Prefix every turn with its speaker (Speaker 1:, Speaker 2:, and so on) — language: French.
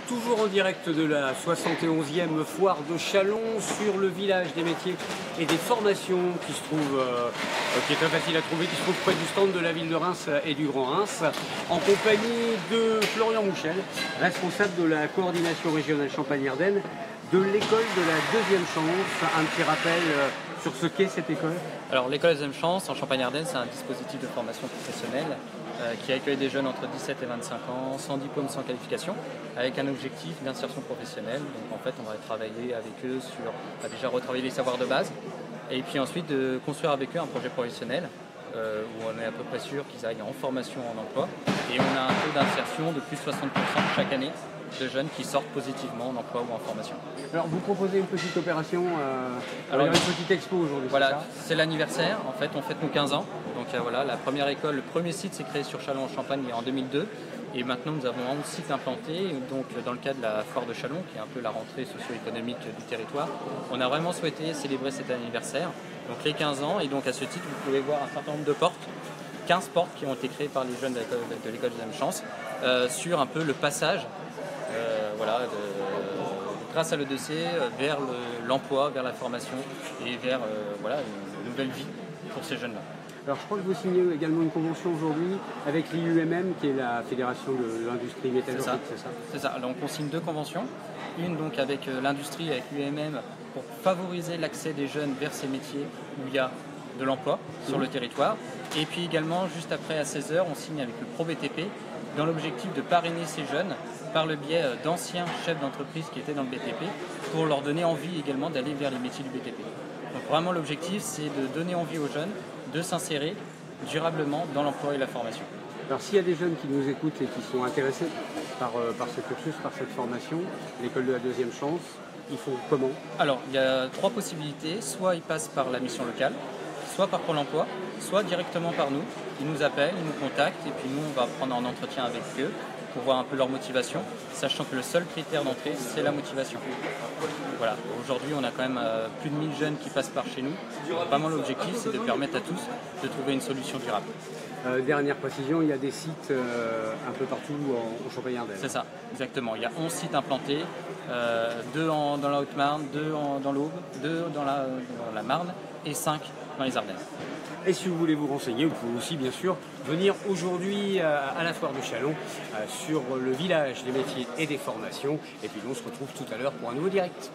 Speaker 1: toujours en direct de la 71e foire de Châlons sur le village des métiers et des formations qui se trouve, qui est très facile à trouver, qui se trouve près du stand de la ville de Reims et du Grand Reims, en compagnie de Florian Mouchel, responsable de la coordination régionale Champagne-Ardenne de l'école de la deuxième chance. Un petit rappel sur ce qu'est cette école.
Speaker 2: Alors l'école deuxième chance en Champagne-Ardenne, c'est un dispositif de formation professionnelle qui accueille des jeunes entre 17 et 25 ans, sans diplôme, sans qualification, avec un objectif d'insertion professionnelle. Donc en fait, on va travailler avec eux sur déjà retravailler les savoirs de base, et puis ensuite de construire avec eux un projet professionnel où on est à peu près sûr qu'ils aillent en formation, en emploi, et on a un taux d'insertion de plus de 60% chaque année de jeunes qui sortent positivement en emploi ou en formation.
Speaker 1: Alors vous proposez une petite opération, alors il y a une petite expo aujourd'hui.
Speaker 2: Voilà, c'est l'anniversaire, en fait on fête nos 15 ans. Donc voilà, la première école, le premier site s'est créé sur Châlons-en-Champagne en 2002. Et maintenant nous avons 11 sites implantés, donc dans le cadre de la foire de Châlons, qui est un peu la rentrée socio-économique du territoire, on a vraiment souhaité célébrer cet anniversaire, donc les 15 ans, et donc à ce titre vous pouvez voir un certain nombre de portes, 15 portes qui ont été créées par les jeunes de l'école deuxième chance, sur un peu le passage grâce à l'EDC vers l'emploi, vers la formation et vers une nouvelle vie pour ces jeunes-là.
Speaker 1: Alors je crois que vous signez également une convention aujourd'hui avec l'IUMM, qui est la Fédération de l'Industrie Métallurgique, c'est ça?
Speaker 2: C'est ça, donc on signe deux conventions, une donc avec l'industrie, avec l'IUMM, pour favoriser l'accès des jeunes vers ces métiers où il y a de l'emploi sur le territoire, et puis également juste après à 16h on signe avec le ProBTP dans l'objectif de parrainer ces jeunes par le biais d'anciens chefs d'entreprise qui étaient dans le BTP, pour leur donner envie également d'aller vers les métiers du BTP. Donc vraiment l'objectif c'est de donner envie aux jeunes de s'insérer durablement dans l'emploi et la formation.
Speaker 1: Alors s'il y a des jeunes qui nous écoutent et qui sont intéressés par ce cursus, par cette formation, l'école de la deuxième chance, ils font comment? Alors
Speaker 2: il y a trois possibilités, soit ils passent par la mission locale, soit par Pôle emploi, soit directement par nous. Ils nous appellent, ils nous contactent et puis nous on va prendre un entretien avec eux pour voir un peu leur motivation, sachant que le seul critère d'entrée c'est la motivation. Voilà, aujourd'hui on a quand même plus de 1000 jeunes qui passent par chez nous. Vraiment l'objectif c'est de permettre à tous de trouver une solution durable.
Speaker 1: Dernière précision, il y a des sites un peu partout en Champagne-Ardenne.
Speaker 2: C'est ça, exactement. Il y a 11 sites implantés, 2 dans la Haute-Marne, 2 dans l'Aube, 2 dans la Marne et 5 dans les Ardennes.
Speaker 1: Et si vous voulez vous renseigner, vous pouvez aussi bien sûr venir aujourd'hui à la foire de Châlons sur le village des métiers et des formations. Et puis nous on se retrouve tout à l'heure pour un nouveau direct.